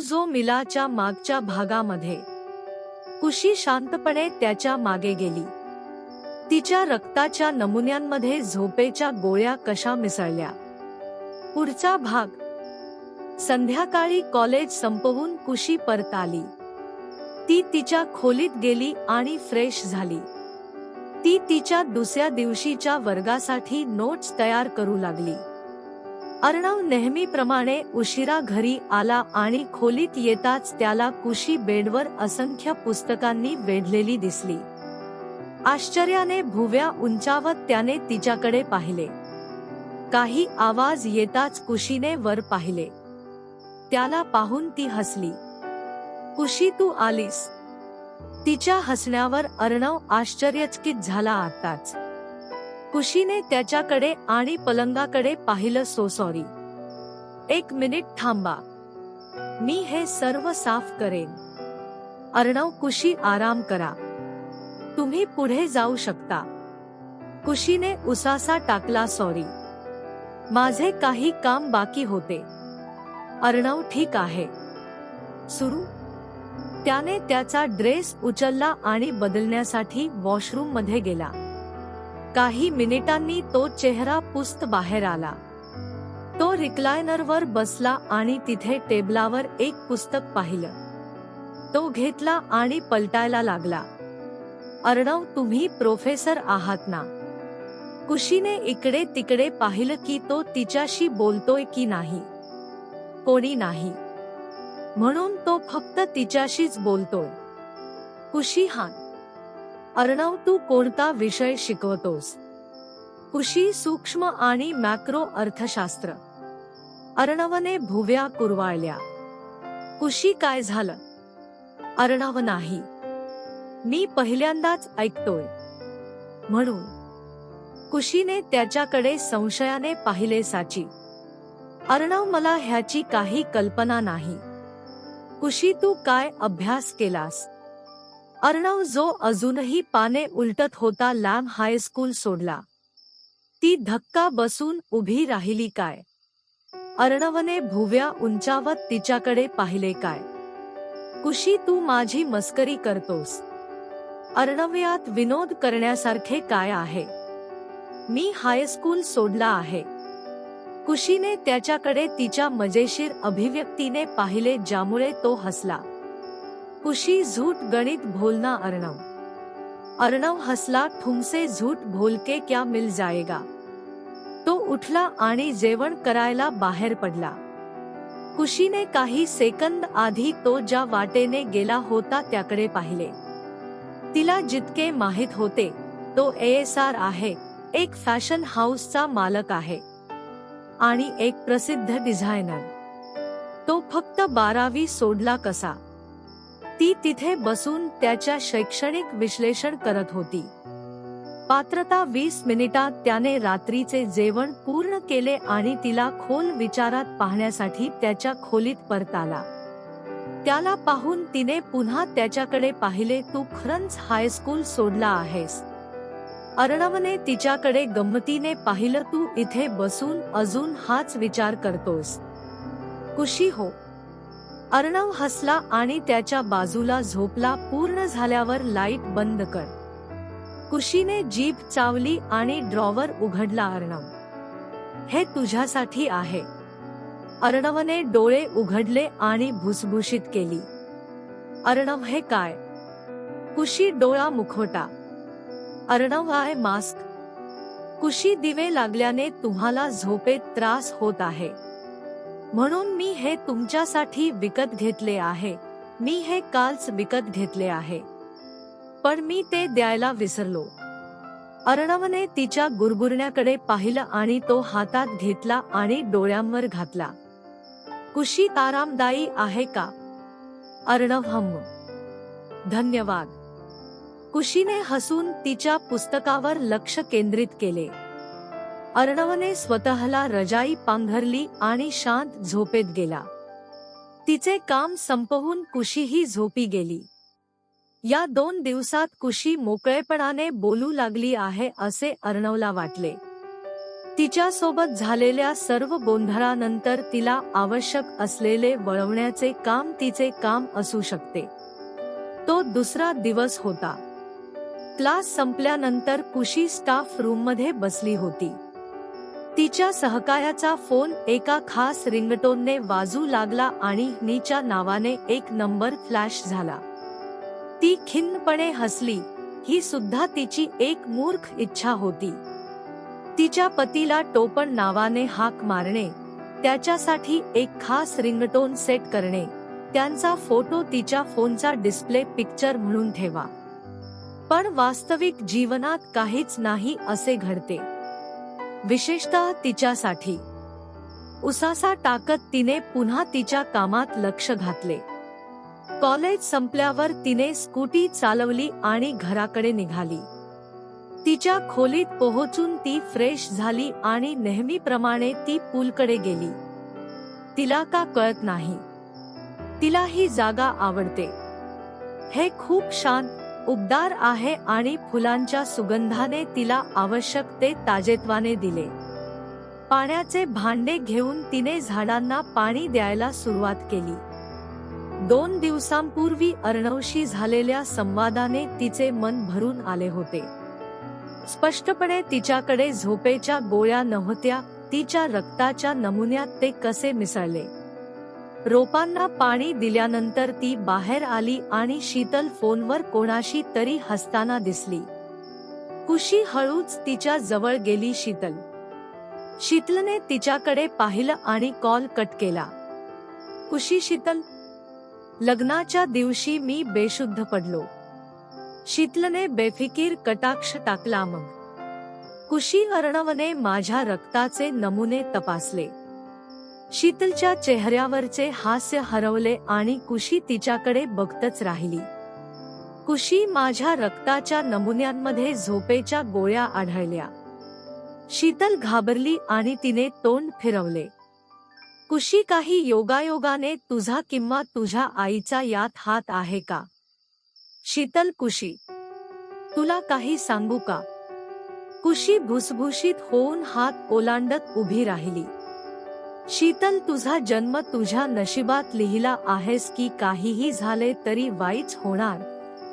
जो मिलाच्या मागच्या भागामध्ये. कुशी शांतपणे त्याच्या मागे गेली. तिच्या रक्ताच्या नमुन्यांमध्ये झोपेच्या गोळ्या कशा मिसळल्या. पुढचा भाग. संध्याकाळी कॉलेज संपवून कुशी परत आली. ती तिच्या खोलीत गेली आणि फ्रेश झाली. ती तिच्या दुसऱ्या दिवशीच्या वर्गासाठी नोट्स तयार करू लागली. अर्णव नेहमीप्रमाणे उशिरा घरी आला आणि खोलीत येताच त्याला कुशी बेडवर असंख्य पुस्तकांनी वेढलेली दिसली. आश्चर्याने भुवया उंचावत त्याने तिच्याकडे पाहिले. काही आवाज येताच कुशीने वर पाहिले. त्याला पाहून ती हसली. कुशी, तू आलीस. तिच्या हसण्यावर अर्णव आश्चर्यचकित झाला. आताच कुशीने त्याच्याकडे आणि पलंगाकडे पाहिलं. So sorry. एक मिनिट थांबा, मी हे सर्व साफ करेन. अर्णव, कुशी, आराम करा, तुम्ही पुढे जाऊ शकता. कुशीने उसासा टाकला. सॉरी, माझे काही काम बाकी होते. अर्णव, ठीक आहे, सुरू. त्याने त्याचा ड्रेस उचलला आणि बदलण्यासाठी वॉशरूम मध्ये गेला. काही मिनिटांनी तो चेहरा पुसत बाहेर आला. तो रिक्लायनरवर बसला आणि तिथे टेबलावर एक पुस्तक पाहिलं. तो घेतला आणि पलटायला लागला. अर्णव, तुम्ही प्रोफेसर आहात ना? कुशीने इकडे तिकडे पाहिलं की तो तिच्याशी बोलतोय की नाही. कोणी नाही म्हणून तो फक्त तिच्याशीच बोलतोय. कुशी, हां. अर्णव, तू कोणता विषय शिकवतोस? कुशी, सूक्ष्म आणि मॅक्रो अर्थशास्त्र. अर्णवने भुवया कुरवाळल्या. कुशी, काय झालं? अर्णव, नाही, मी पहिल्यांदाच ऐकतोय म्हणून. कुशीने त्याच्याकडे संशयाने पाहिले. साची? अर्णव, मला ह्याची काही कल्पना नाही. कुशी, तू काय अभ्यास केलास? अर्णव, जो अजूनही पाने उलटत होता. लॅम हायस्कूल सोडला. ती धक्का बसून उभी राहिली. काय? अर्णवने भुवया उंचावत तिच्याकडे पाहिले. काय? कुशी, तू माझी मस्करी करतोस? अर्णव, यात विनोद करण्यासारखे काय आहे? मी हायस्कूल सोडला आहे. कुशीने त्याच्याकडे तिच्या मजेशीर अभिव्यक्तीने पाहिले, ज्यामुळे तो हसला. कुशी, झूठ गणित भोलना अर्णव. अर्णव हसला. तुमसे झूठ भोलके क्या मिल जाएगा. तो उठला आणि जेवण करायला बाहेर पडला. कुशीने काही सेकंद आधी तो ज्या वाटेने गेला होता त्याकडे पाहिले. तिला जितके माहित होते, तो ASR आहे, एक फॅशन हाऊसचा मालक आहे आणि एक प्रसिद्ध डिझायनर. तो फक्त 12वी सोडला कसा? ती तिथे बसून त्याच्या शैक्षणिक विश्लेषण करत होती. पात्रता 20 मिनिटात त्याने रात्रीचे जेवण पूर्ण केले आणि तिला खोल विचारात पाहण्यासाठी त्याच्या खोलीत परत आला. त्याला पाहून तिने पुन्हा त्याच्याकडे पाहिले. तू खरंच हायस्कूल सोडला आहेस? अर्णवने तिच्याकडे गंमतीने पाहिलं. तू इथे बसून अजून हाच विचार करतोस? कुशी, हो. अर्णव हसला आणि त्याच्या बाजूला झोपला. पूर्ण झाल्यावर लाईट बंद कर. कुशीने जीभ चावली आणि ड्रॉवर उघडला. अर्णव, हे तुझ्यासाठी आहे. अर्णवने डोळे उघडले आणि भुसभुशीत केली. अर्णव, हे काय? कुशी, डोळा मुखवटा. Arnav, eye mask. कुशी, दिवे लागल्याने तुम्हाला झोपेत त्रास होत आहे म्हणून मी हे तुमच्यासाठी विकत घेतले आहे. मी हे कालच विकत घेतले आहे, पण मी ते द्यायला विसरलो. अर्णवने तिच्या गुरगुरण्याकडे पाहिलं आणि तो हातात घेतला आणि डोळ्यांवर घातला. कुशी, आरामदायी आहे का? अर्णव, हम्म, धन्यवाद. कुशीने हसून तिच्या पुस्तकावर लक्ष केंद्रित केले. अर्णवने स्वतःला रजाई पांघरली आणि शांत झोपेत गेला. तिचे काम संपवून कुशीही झोपी गेली. या 2 दिवसात कुशी मोकळेपणाने बोलू लागली आहे असे अर्णवला वाटले. तिच्यासोबत झालेल्या सर्व गोंधळानंतर तिला आवश्यक असलेले वळवण्याचे काम तिचे काम असू शकते. तो दुसरा दिवस होता. क्लास संपल्यानंतर कुशी स्टाफ रूममध्ये बसली होती. तिच्या सहकार्याचा फोन एका खास रिंगटोनने वाजू लागला आणि नीच्या नावाने एक नंबर फ्लॅश झाला. ती खिन्नपणे हसली. ही सुद्धा तिची एक मूर्ख इच्छा होती. तिच्या पतीला टोपण नावाने हाक मारणे, त्याच्यासाठी एक खास रिंगटोन सेट करणे, त्यांचा फोटो तिच्या फोनचा डिस्प्ले पिक्चर म्हणून ठेवा. पण वास्तविक जीवनात काहीच नाही असे घडते, विशेषतः तिच्यासाठी. उसासा टाकत तिने पुन्हा तिच्या कामात लक्ष घातले. कॉलेज संपल्यावर तिने स्कूटी चालवली आणि घराकडे निघाली. तिच्या खोलीत पोहोचून ती फ्रेश झाली आणि नेहमीप्रमाणे ती पूलकडे गेली. तिला का कळत नाही, तिला ही जागा आवडते. हे खूप शांत, उबदार आहे आणि फुलांच्या सुगंधाने तिला आवश्यक ते ताजेतवाने दिले. पाण्याचे भांडे घेऊन तिने झाडांना पाणी द्यायला सुरुवात केली. 2 दिवसांपूर्वी अर्णवशी झालेल्या संवादाने तिचे मन भरून आले होते. स्पष्टपणे तिच्याकडे झोपेच्या गोळ्या नव्हत्या. तिच्या रक्ताच्या नमुन्यात ते कसे मिसळले. रोपांना पाणी दिल्यानंतर ती बाहेर आली आणि शीतल फोनवर कोणाशी तरी हसताना दिसली. कुशी हळूच तिच्या जवळ गेली. शीतलने तिच्याकडे पाहिलं आणि कॉल कट केला. कुशी, शीतल, लग्नाच्या दिवशी मी बेशुद्ध पडलो. शीतलने बेफिकीर कटाक्ष टाकला. मग कुशी, अर्णवने माझ्या रक्ताचे नमुने तपासले. शीतलच्या चेहऱ्यावरचे हास्य हरवले आणि कुशी तिच्याकडे बघतच राहिली. कुशी, माझ्या रक्ताच्या नमुन्यांमध्ये झोपेच्या गोळ्या आढळल्या. शीतल घाबरली आणि तिने तोंड फिरवले. कुशी, काही योगायोगाने तुझा किंवा तुझ्या आईचा यात हात आहे का? शीतल, कुशी, तुला काही सांगू का? कुशी भुसभुशीत होऊन हात ओलांडत उभी राहिली. शीतल, तुझा जन्म तुझ्या नशिबात लिहिला आहेस की काहीही झाले तरी वाईच होणार.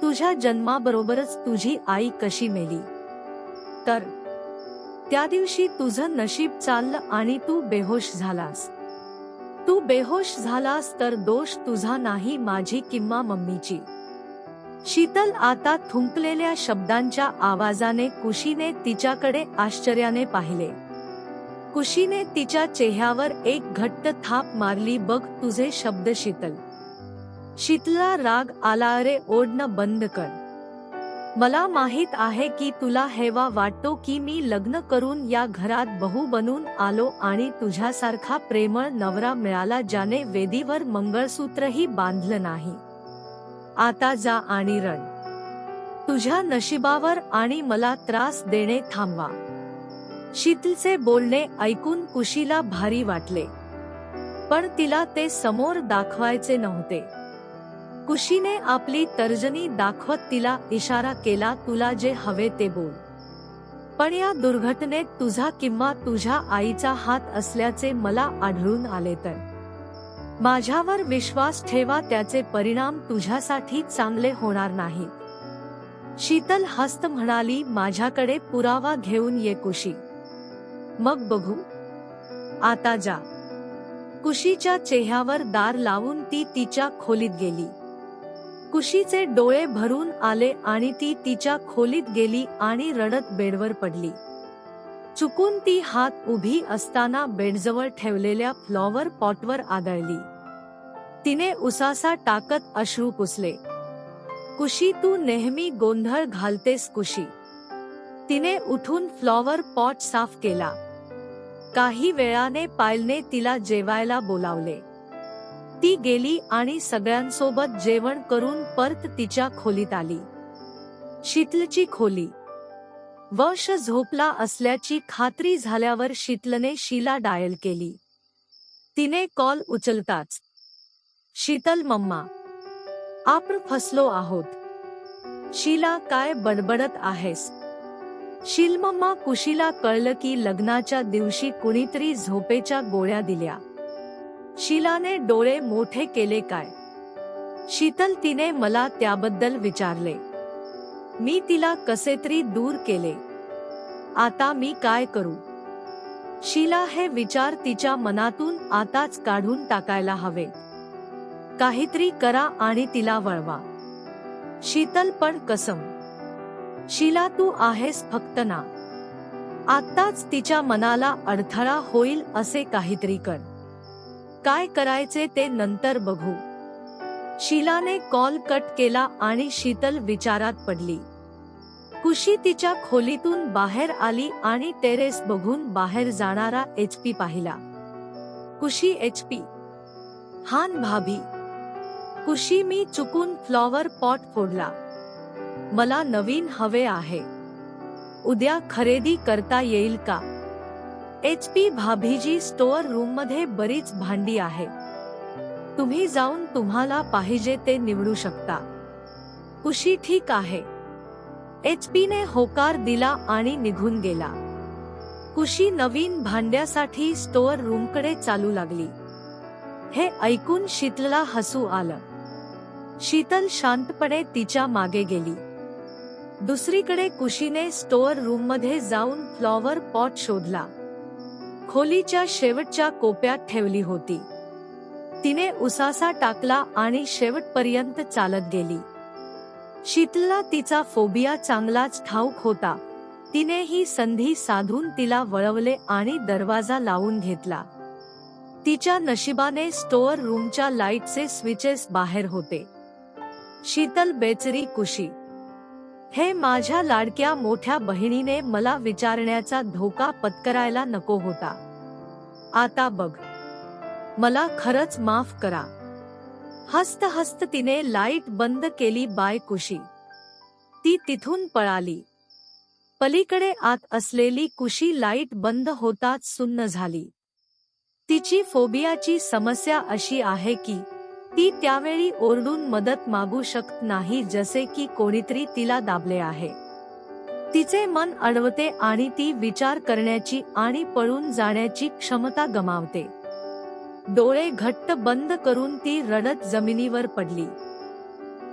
तुझ्या जन्माबरोबरच तुझी आई कशी मेली, तर त्या दिवशी तुझं नशीब चाललं आणि तू बेहोश झालास. तू बेहोश झालास तर दोष तुझा नाही, माझी किंवा मम्मीची. शीतल आता थुंकलेल्या शब्दांच्या आवाजाने कुशीने तिच्याकडे आश्चर्याने पाहिले. कुशीने तिच्या चेहऱ्यावर एक घट्ट थाप मारली. बघ तुझे शब्द, शीतल. शीतलला राग आला. अरे, ओढणं बंद कर. मला माहित आहे की तुला हेवा वाटतो की मी लग्न करून या घरात बहू बनून आलो आणि तुझ्यासारखा प्रेमळ नवरा मिळाला ज्याने वेदीवर मंगळसूत्रही बांधलं नाही. आता जा आणि रड. तुझ्या नशिबावर आणि मला त्रास देणे थांबवा. शीतलचे बोलणे ऐकून कुशीला भारी वाटले, पण तिला ते समोर दाखवायचे नव्हते. कुशीने आपली तर्जनी दाखवत तिला इशारा केला, तुला जे हवे ते बोल, पण या दुर्घटनेत तुझा किंवा तुझ्या आईचा हात असल्याचे मला आढळून आले तर माझ्यावर विश्वास ठेवा, त्याचे परिणाम तुझ्यासाठी चांगले होणार नाहीत. शीतल हस्त म्हणाली, माझ्याकडे पुरावा घेऊन ये कुशी, मग बघू. आता जा. कुशीच्या चेहऱ्यावर दार लावून ती तिच्या खोलीत गेली. कुशीचे डोळे भरून आले आणि ती तिच्या खोलीत गेली आणि रडत बेडवर पडली. चुकून ती हात उभी असताना बेडजवळ ठेवलेल्या फ्लॉवर पॉटवर आदळली. तिने उसासा टाकत अश्रू पुसले. कुशी, तू नेहमी गोंधळ घालतेस कुशी. तिने उठून फ्लॉवर पॉट साफ केला. काही वेळाने पायलने तिला जेवायला बोलावले. ती गेली आणि सगळ्यांसोबत जेवण करून परत तिच्या खोलीत आली. शीतलची खोली. वश झोपला असल्याची खात्री झाल्यावर शीतलने शीला डायल केली. तिने कॉल उचलताच, शीतल मम्मा, आपण फसलो आहोत. शीला, काय बडबडत आहेस? शीलमम्मा कुशीला कळलं की लग्नाच्या दिवशी कुणीतरी झोपेच्या गोळ्या दिल्या. शीलाने डोळे मोठे केले. काय? शीतल, तिने मला त्याबद्दल विचारले. मी तिला कसेतरी दूर केले. आता मी काय करू? शीला, हे विचार तिच्या मनातून आताच काढून टाकायला हवे. काहीतरी करा आणि तिला वळवा. शीतल, पण कसं? शीला, तू आहेस फक्त ना. आत्ताच तिच्या मनाला अडथळा होईल असे काहीतरी कर. काय करायचे ते नंतर बघू. शीलाने कॉल कट केला आणि शीतल विचारात पडली. कुशी तिच्या खोलीतून बाहेर आली आणि टेरेस बघून बाहेर जाणारा HP पाहिला. कुशी, HP? हान भाभी. कुशी, मी चुकून फ्लॉवर पॉट फोडला. मला नवीन हवे आहे. उद्या खरेदी करता येईल का? HP, भाभीजी, स्टोअर रूम मध्ये बरीच भांडी आहे. तुम्ही जाऊन तुम्हाला पाहिजे ते निवडू शकता. कुशी, ठीक आहे. HP ने होकार दिला आणि निघून गेला. कुशी नवीन भांड्यासाठी स्टोअर रूमकडे चालू लागली. हे ऐकून शीतलला हसू आलं. शीतल शांतपणे तिच्या मागे गेली. दुसरीकडे कुशीने स्टोअर रूममध्ये जाऊन फ्लॉवर पॉट शोधला. खोलीच्या शेवटच्या कोपऱ्यात ठेवली होती. तिने उसासा टाकला आणि शेवटपर्यंत चालत गेली. शीतलला तिचा फोबिया चांगलाच ठाऊक होता. तिने ही संधी साधून तिला वळवले आणि दरवाजा लावून घेतला. तिच्या नशिबाने स्टोअर रूमच्या लाईटचे स्विचेस बाहेर होते. शीतल बेचारी कुशी. हे माझ्या लाडक्या मोठ्या बहिणीने मला विचारण्याचा धोका पत्करायला नको होता. आता बघ. मला खरंच माफ करा. हसत हसत तिने लाईट बंद केली. बाय कुशी. ती तिथून पळाली. पलीकडे आत असलेली कुशी लाईट बंद होताच सुन्न झाली. तिची फोबियाची समस्या अशी आहे की ती त्यावेळी ओरडून मदत मागू शकत नाही, जसे की कोणीतरी तिला दाबले आहे. तिचे मन अडवते आणि ती विचार करण्याची आणि पळून जाण्याची क्षमता गमावते. डोळे घट्ट बंद करून ती रडत जमिनीवर पडली.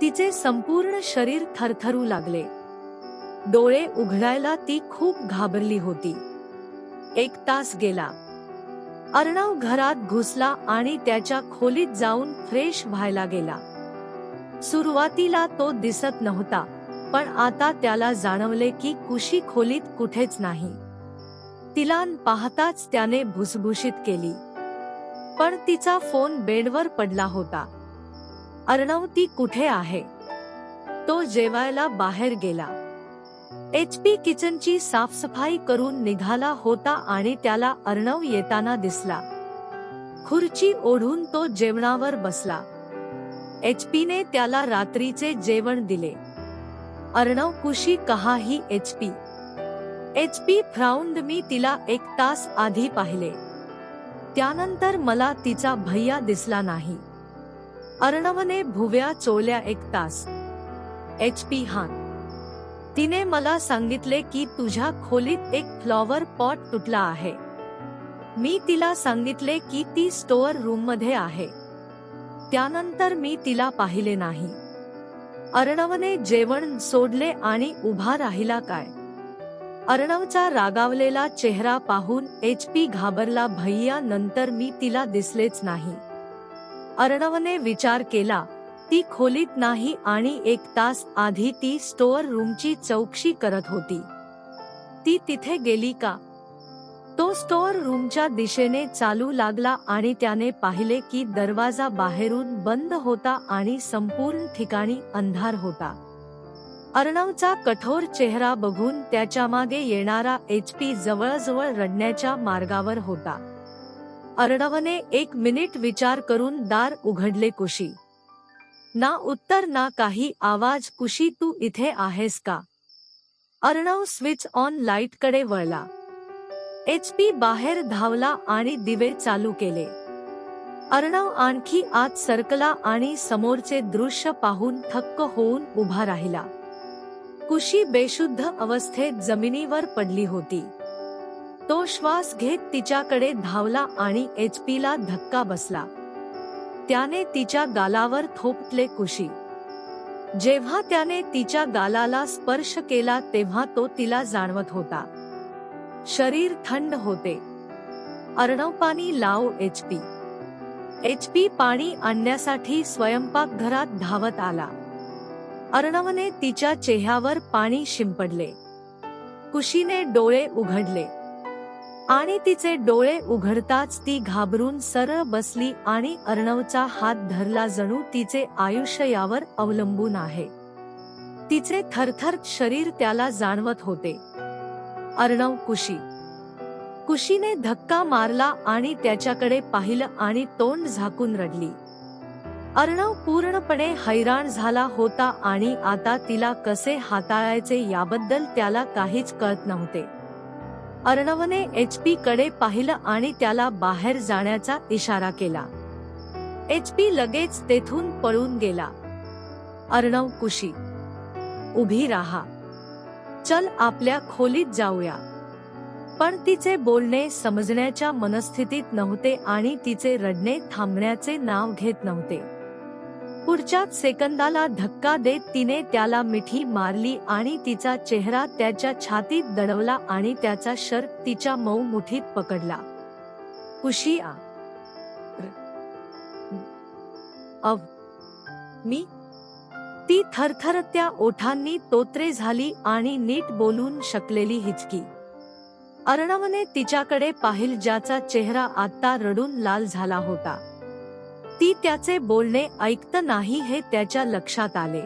तिचे संपूर्ण शरीर थरथरू लागले. डोळे उघडायला ती खूप घाबरली होती. 1 तास गेला. अर्णव घरात घुसला आणि त्याच्या खोलीत जाऊन फ्रेश व्हायला गेला. सुरुवातीला तो दिसत नव्हता, पण आता त्याला जाणवले की कुशी खोलीत कुठेच नाही. तिला पाहताच त्याने भुसभुशीत केली. पण तिचा फोन बेडवर पडला होता. अर्णव, ती कुठे आहे? तो जेवायला बाहेर गेला. HP किचनची साफसफाई करून निघाला होता आणि त्याला अर्णव येताना दिसला. खुर्ची ओढून तो जेवणावर बसला. HP ने त्याला रात्रीचे जेवण दिले. अर्णव, कुशी कहा ही? HP frowned. मी तिला 1 तास आधी पाहिले. त्यानंतर मला तिचा भैया दिसला नाही. अर्णवने भुवया चोळल्या. 1 तास? HP हां. तिने मला सांगितले की तुझ्या खोलीत एक फ्लॉवर पॉट तुटला आहे. मी तिला सांगितले की ती स्टोअर रूममध्ये आहे. त्यानंतर मी तिला पाहिले नाही. अर्णवने जेवण सोडले आणि उभा राहिला. काय? अर्णवचा रागावलेला चेहरा पाहून HP घाबरला. भैया, नंतर मी तिला दिसलेच नाही. अर्णवने विचार केला, ती खोलीत नाही आणि 1 तास आधी ती स्टोअर रूमची चौकशी करत होती. ती तिथे गेली का? तो स्टोअर रूमच्या दिशेने चालू लागला आणि त्याने पाहिले की दरवाजा बाहेरून बंद होता आणि संपूर्ण ठिकाणी अंधार होता. अर्णवचा कठोर चेहरा बघून त्याच्यामागे येणारा HP जवळजवळ रडण्याच्या मार्गावर होता. अर्णवने 1 मिनिट विचार करून दार उघडले. कुशी. ना उत्तर ना काही आवाज. कुशी, तू इथे आहेस का? अर्णव स्विच ऑन लाईटकडे वळला. HP बाहेर धावला आणि दिवे चालू केले. अर्णव आणखी आत सरकला आणि समोरचे दृश्य पाहून थक्क होऊन उभा राहिला. कुशी बेशुद्ध अवस्थेत जमिनीवर पडली होती. तो श्वास घेत तिच्याकडे धावला आणि एचपीला धक्का बसला. त्याने तिच्या गालावर थोपटले. कुशी जेव्हा त्याने तिच्या गालाला स्पर्श केला तेव्हा तो तिला जाणवत होता. शरीर थंड होते. अर्णव, पाणी लाव. एचपी पाणी आणण्यासाठी स्वयंपाकघरात धावत आला. अर्णवने तिच्या चेहऱ्यावर पाणी शिंपडले. कुशीने डोळे उघडले आणि तिचे डोळे उघडताच ती घाबरून सरळ बसली आणि अर्णवचा हात धरला, जणू तिचे आयुष्य यावर अवलंबून आहे. तिचे थरथरत शरीर त्याला जाणवत होते. अर्णव, कुशीने धक्का मारला आणि त्याच्याकडे पाहिलं आणि तोंड झाकून रडली. अर्णव पूर्णपणे हैराण झाला होता आणि आता तिला कसे हाताळायचे याबद्दल त्याला काहीच कळत नव्हते. अर्णवने एचपी कडे पाहिलं आणि त्याला बाहेर जाण्याचा इशारा केला. एचपी लगेच तेथून पळून गेला. अर्णव, उभी राहा. चल, आपल्या खोलीत जाऊया. पण तिचे बोलणे समजण्याच्या मनस्थितीत नव्हते आणि तिचे रडणे थांबण्याचे नाव घेत नव्हते. पुढच्याच सेकंदाला धक्का देत तिने त्याला मिठी मारली आणि तिचा चेहरा त्याच्या छातीत दडवला आणि त्याचा शर्ट तिच्या मऊ मुठीत पकडला. कुशी, मी? ती थरथरत्या ओठांनी तोत्रे झाली आणि नीट बोलून शकलेली हिचकी. अर्णवने तिच्याकडे पाहिलं, ज्याचा चेहरा आता रडून लाल झाला होता. ती त्याचे बोलणे ऐकत नाही हे त्याच्या लक्षात आले.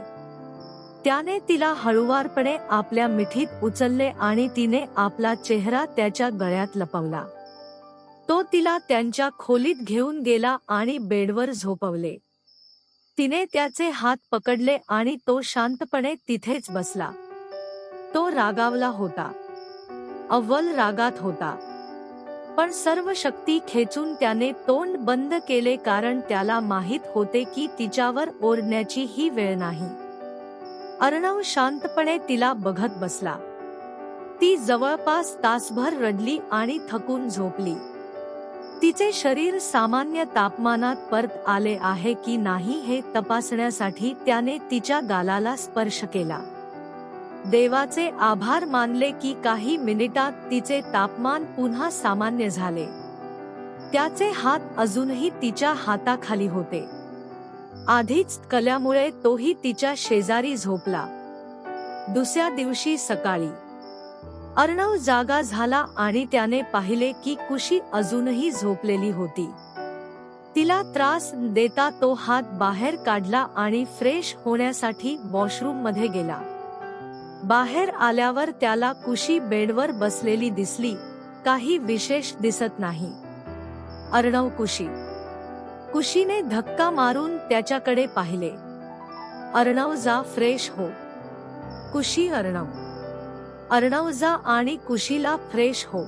त्याने तिला हळुवारपणे आपल्या मिठीत उचलले आणि तिने आपला चेहरा त्याच्या गळ्यात लपवला. तो तिला त्यांच्या खोलीत घेऊन गेला आणि बेडवर झोपवले. तिने त्याचे हात पकडले आणि तो शांतपणे तिथेच बसला. तो रागावला होता. अव्वल रागात होता. पण सर्व शक्ती खेचून त्याने तोंड बंद केले, कारण त्याला माहित होते की तिच्यावर ओरडण्याची ही वेळ नाही. अर्णव शांतपणे तिला बघत बसला. ती जवळपास तासभर रडली आणि थकून झोपली. तिचे शरीर सामान्य तापमानात परत आले आहे की नाही हे तपासण्यासाठी त्याने तिच्या गालाला स्पर्श केला. देवाचे आभार मानले की काही मिनिटात तिचे तापमान पुन्हा सामान्य झाले. त्याचे हात अजूनही तिच्या हाताखाली होते. आधीच कल्यामुळे तोही तिच्या शेजारी झोपला. दुसऱ्या दिवशी सकाळी अर्णव जागा झाला आणि त्याने पाहिले की कुशी अजूनही झोपलेली होती. तिला त्रास देता तो हात बाहेर काढला आणि फ्रेश होण्यासाठी वॉशरूम मध्ये गेला. बाहेर आल्यावर त्याला कुशी बेडवर बसलेली दिसली. काही विशेष दिसत नाही. अर्णव, कुशीने धक्का मारून त्याच्याकडे पाहिले. अर्णव, जा, फ्रेश हो. कुशी, अर्णव, जा आणि कुशीला फ्रेश हो.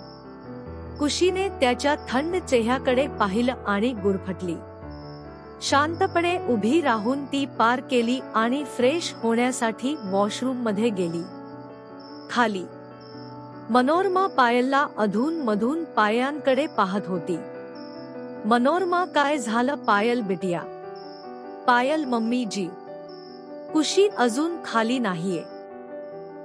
कुशीने त्याच्या थंड चेहऱ्याकडे पाहिलं आणि गुरफटली. शांतपणे उभी राहून ती पार केली आणि फ्रेश होण्यासाठी वॉशरूम मध्ये गेली. खाली मनोरमा पायलला अधून मधून पायांकडे पाहत होती. मनोरमा, काय झालं पायल बिटिया? पायल, मम्मी जी. कुशी अजून खाली नाहीये.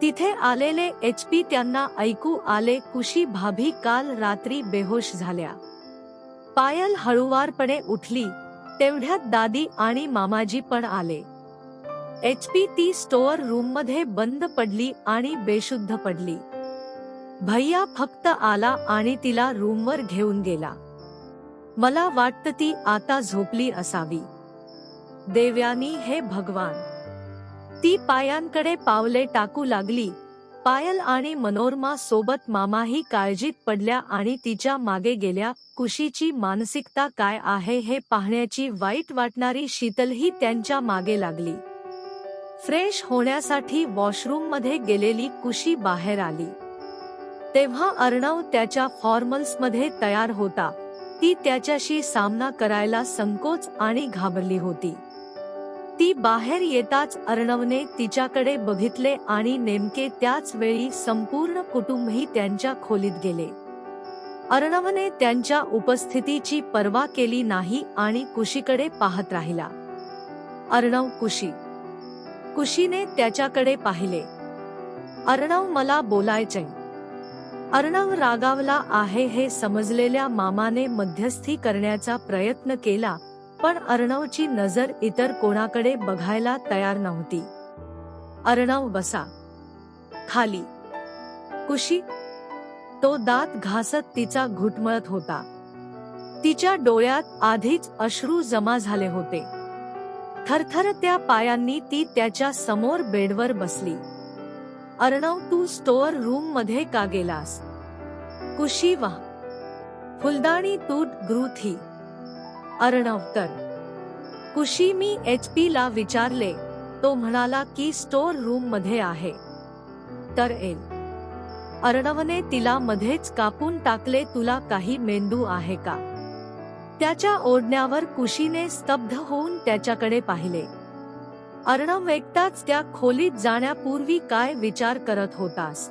तिथे आलेले एचपी त्यांना ऐकू आले. कुशी भाभी काल रात्री बेहोश झाल्या. पायल हळुवारपणे उठली. तेवढ्यात दादी आणि मामाजी पण आले. एचपी ती स्टोअर रूम मध्ये बंद पडली आणि बेशुद्ध पडली. भैया फक्त आला आणि तिला रूमवर घेऊन गेला. मला वाटतं ती आता झोपली असावी. देव्यानी, हे भगवान. ती पायांकडे पावले टाकू लागली. पायल आणि मनोरमा सोबत मामाही काळजीत पडल्या आणि तिच्या मागे गेल्या. कुशीची मानसिकता काय आहे हे पाहण्याची वाईट वाटणारी शीतलही त्यांच्या मागे लागली. फ्रेश होण्यासाठी वॉशरूम मध्ये गेलेली कुशी बाहेर आली. तेव्हा अर्णव त्याच्या फॉर्मल्स मध्ये तयार होता. ती त्याच्याशी सामना करायला संकोच आणि घाबरली होती. ती बाहेर येताच अर्णवने तिच्याकडे बघितले आणि नेमके त्याच वेळी संपूर्ण कुटुंबही त्यांच्या खोलीत गेले. अर्णवने त्यांच्या उपस्थितीची पर्वा केली नाही आणि कुशीकडे पाहत राहिला. अर्णव, कुशी. कुशीने त्याच्याकडे पाहिले. अर्णव, मला बोलायचंय. अर्णव रागावला आहे हे समजलेल्या मामाने मध्यस्थी करण्याचा प्रयत्न केला, पण अर्णवची नजर इतर कोणाकडे बघायला तयार नव्हती. अर्णव, बसा खाली. कुशी. तो दात घासत तिचा घुटमळत होता. तिच्या डोळ्यात आधीच अश्रू जमा झाले होते. थरथरत्या पायांनी ती त्याच्या समोर बेडवर बसली. अर्णव, तू स्टोअर रूम मध्ये का गेलास? कुशी. वाह, फुलदाणी तूट गृह थी. अर्णव, तर कुशी, मी HP ला विचारले, तो म्हणाला की स्टोअर रूम मध्ये आहे. तर एल. अर्णवने तिला मध्येच कापून टाकले. तुला काही मेंदू आहे का? त्याच्या ओढण्यावर कुशीने स्तब्ध होऊन त्याच्याकडे पाहिले. अर्णव, एकटाच त्या खोलीत जाण्यापूर्वी काय विचार करत होतास?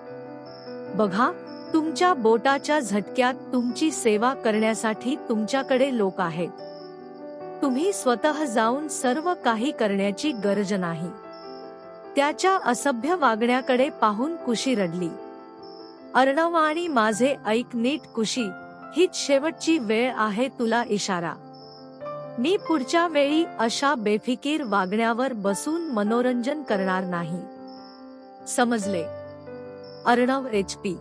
बघा, तुमच्या बोटाच्या झटक्यात तुमची सेवा करण्यासाठी तुमच्याकडे लोक आहेत. तुम्ही स्वतः जाऊन सर्व काही करण्याची गरज नाही. त्याच्या असभ्य वागण्याकडे पाहून कुशी रडली. अर्णव, आणि माझे ऐक नीट कुशी, हीच शेवटची वेळ आहे. तुला इशारा. मी पुढच्या वेळी अशा बेफिकीर वागण्यावर बसून मनोरंजन करणार नाही. समजले? अर्णव. HP.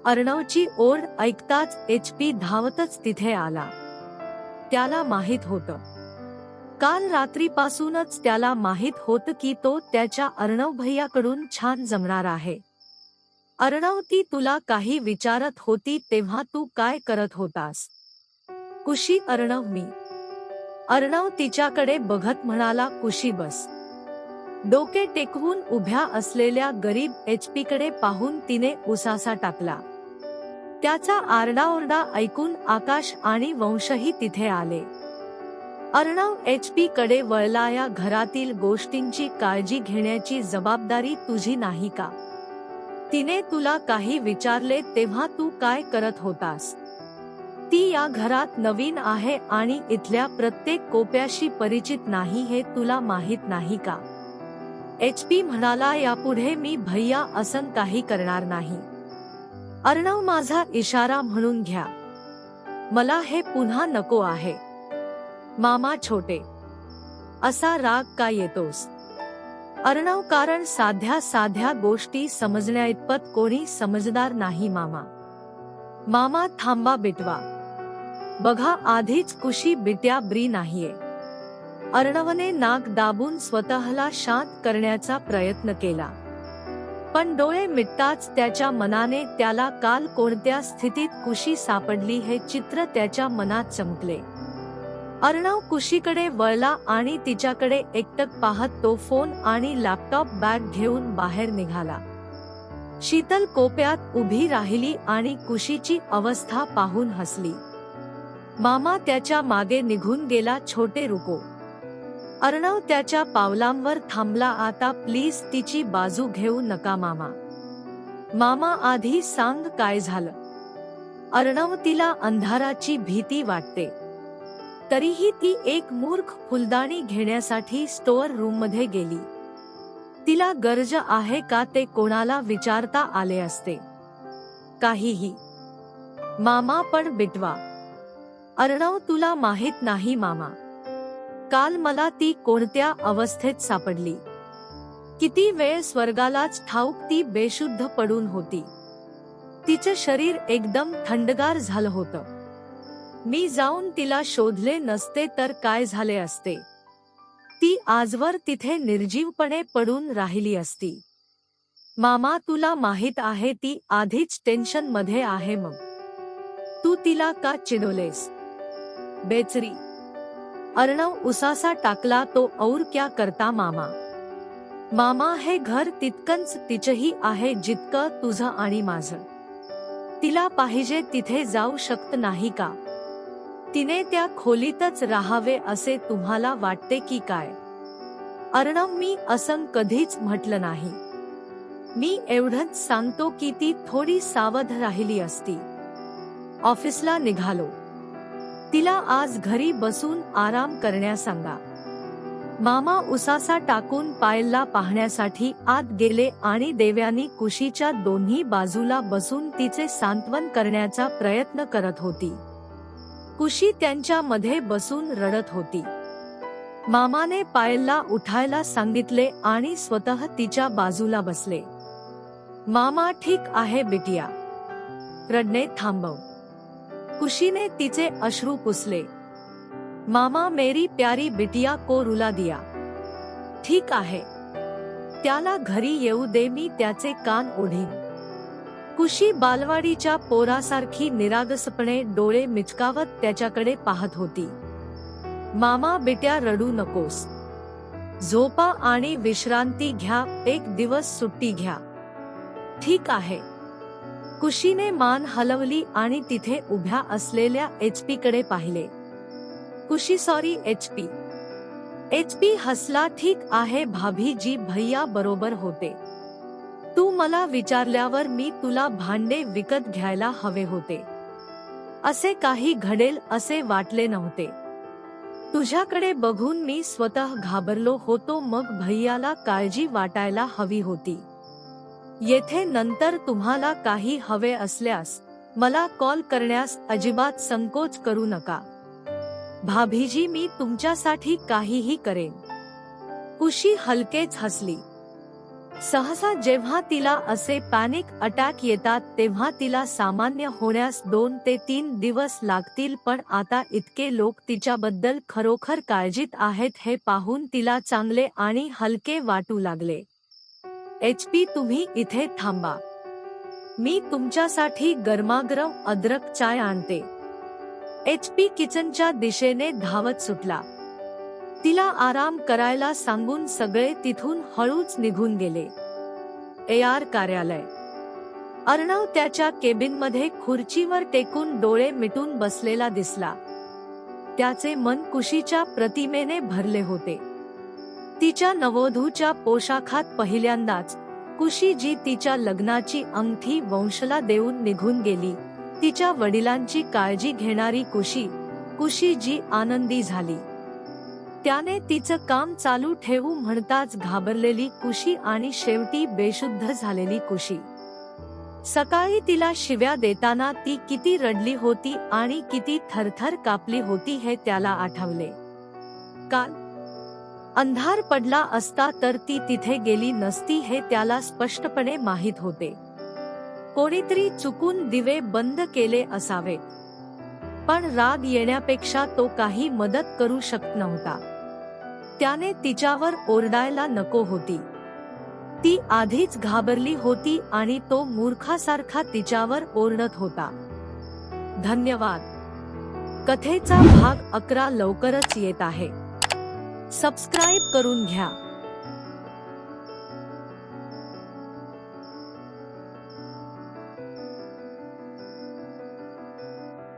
अर्णवची ओढ ऐकताच HP धावतच तिथे आला. त्याला माहित होतं, काल रात्रीपासूनच त्याला माहित होतं की तो त्याच्या अर्णव भैयाकडून छान जमणार आहे. अर्णव, ती तुला काही विचारत होती तेव्हा तू काय करत होतास? कुशी. अर्णव, मी. अर्णव तिच्याकडे बघत म्हणाला. कुशी, बस. डोके टेकवून उभ्या असलेल्या गरीब HP कडे पाहून तिने उसासा टाकला. त्याचा आरडाओरडा ऐकून आकाश आणि वंशही तिथे आले. अर्णव HP कडे वळला. या घरातील गोष्टींची काळजी घेण्याची जबाबदारी तुझी नाही का? तिने तुला काही विचारले तेव्हा तू काय करत होतास? ती या घरात नवीन आहे आणि इथल्या प्रत्येक कोप्याशी परिचित नाही हे तुला माहित नाही का? HP म्हणाला. यापुढे मी भैया असं काही करणार नाही. अर्णव, माझा इशारा म्हणून घ्या. मला हे पुन्हा नको आहे. मामा छोटे, असा राग का येतोस? अर्णव, कारण साध्या साध्या गोष्टी समजण्याइतपत कोणी समजदार नाही मामा. मामा, थांबा बिटवा. बघा, आधीच कुशी बिट्या ब्री नाहीये. अर्णवने नाक दाबून स्वतःला शांत करण्याचा प्रयत्न केला, पण डोळे मिटताच त्याच्या मनाने त्याला काल कोणत्या स्थितीत कुशी सापडली हे चित्र त्याच्या मनात चमकले. अर्णव कुशीकडे वळला आणि तिच्याकडे एकटक पाहत तो फोन आणि लॅपटॉप बॅग घेऊन बाहेर निघाला. शीतल कोप्यात उभी राहिली आणि कुशीची अवस्था पाहून हसली. मामा त्याच्या मागे निघून गेला. छोटे, रुको. अर्णव त्याच्या पावलांवर थांबला. आता प्लीज तिची बाजू घेऊ नका मामा. मामा, आधी सांग काय झालं? अर्णव, तिला अंधाराची भीती वाटते. तरीही ती एक मूर्ख फुलदाणी घेण्यासाठी स्टोअर रूममध्ये गेली. तिला गरज आहे का ते कोणाला विचारता आले असते? काहीही. मामा, पण बिटवा. अर्णव, तुला माहित नाही मामा, काल मला ती कोणत्या अवस्थेत सापडली. किती वेळ स्वर्गालाच ठाऊक ती बेशुद्ध पडून होती. तिचं शरीर एकदम थंडगार झालं होतं. मी जाऊन तिला शोधले नसते तर काय झाले असते? ती आजवर तिथे निर्जीवपणे पडून राहिली असती. मामा, तुला माहित आहे ती आधीच टेन्शन मध्ये आहे. मग तू तिला का चिडवलेस? बेचरी. अर्णव उसासा टाकला. तो और क्या करता मामा? मामा, हे घर तितकंच तिचंही आहे जितकं तुझं आणि माझं. तिला पाहिजे तिथे जाऊ शकत नाही का? तिने त्या खोलीतच राहावे असे तुम्हाला वाटते की काय? अर्णव, मी असं कधीच म्हटलं नाही. मी एवढंच सांगतो की ती थोडी सावध राहिली असती. ऑफिसला निघालो. तिला आज घरी बसून आराम करण्यास सांगा. मामा उसासा टाकून पायलला पाहण्यासाठी आत गेले आणि देवयानी कुशीच्या दोन्ही बाजूला बसून तिचे सांत्वन करण्याचा प्रयत्न करत होती. कुशी त्यांच्या मध्ये बसून रडत होती. मामाने पायलला उठायला सांगितले आणि स्वतः तिच्या बाजूला बसले. मामा, ठीक आहे बिटिया, रडणे थांबव. कुशीने तिचे अश्रू पुसले. मामा, मेरी प्यारी बिटिया को रुला दिया. ठीक आहे, त्याला घरी येऊ दे, मी त्याचे कान ओढीन. कुशी बालवाडीच्या पोरासारखी निरागसपणे डोळे मिचकावत त्याच्याकडे पाहत होती. मामा, बिट्या रडू नकोस. झोपा आणि विश्रांती घ्या, एक दिवस सुट्टी घ्या. ठीक आहे. कुशीने मान हलवली आणि तिथे उभ्या असलेल्या HP कडे पाहिले. कुशी, सॉरी HP. HP हसला. ठीक आहे भाभी जी, भैया बरोबर होते. तू मला विचारल्यावर मी तुला भांडे विकत घ्यायला हवे होते. असे काही घडेल असे वाटले नव्हते. तुझ्याकडे बघून मी स्वतः घाबरलो होतो. मग भैयाला काळजी वाटायला हवी होती. येथे नंतर तुम्हाला काही हवे असल्यास मला कॉल करण्यास अजिबात संकोच करू नका. भाभीजी, मी तुमच्यासाठी काहीही करेन. कुशी हलकेच हसली. सहसा जेव्हा तिला असे पॅनिक अटॅक येतात तेव्हा तिला सामान्य होण्यास 2 ते 3 दिवस लागतील, पण आता इतके लोक तिच्याबद्दल खरोखर काळजीत आहेत हे पाहून तिला चांगले आणि हलके वाटू लागले. HP, तुम्ही इथे थांबा. मी तुमच्यासाठी गरमागरम अद्रक चाय आणते. HP किचनच्या दिशेने धावत सुटला. तिला आराम करायला सांगून सगळे तिथून हळूच निघून गेले. AR कार्यालय. अर्णव त्याच्या केबिनमध्ये खुर्चीवर टेकून डोळे मिटून बसलेला दिसला. त्याचे मन कुशीच्या प्रतिमेने भरले होते. तिच्या नववधूच्या पोशाखात पहिल्यांदाच कुशी, जी तिच्या लग्नाची अंगठी वंशला देऊन निघून गेली, तिच्या वडिलांची काळजी घेणारी कुशी, कुशी जी आनंदी झाली. त्याने तिचं काम चालू ठेवू म्हणताच घाबरलेली कुशी आणि शेवटी बेशुद्ध झालेली कुशी. सकाळी तिला शिव्या देताना ती किती रडली होती आणि किती थरथर कापली होती हे त्याला आठवले. काल अंधार पडला असता तर ती तिथे गेली नसती हे त्याला स्पष्टपणे माहीत होते. कोणीतरी चुकून दिवे बंद केले असावेत, पण राग येण्यापेक्षा तो काही मदत करू शकत नव्हता. त्याने तिच्यावर ओरडायला नको होती. ती आधीच घाबरली होती आणि तो मूर्खासारखा तिच्यावर ओरडत होता. धन्यवाद. कथेचा भाग 11 लवकरच येत आहे. सबस्क्राईब करून घ्या.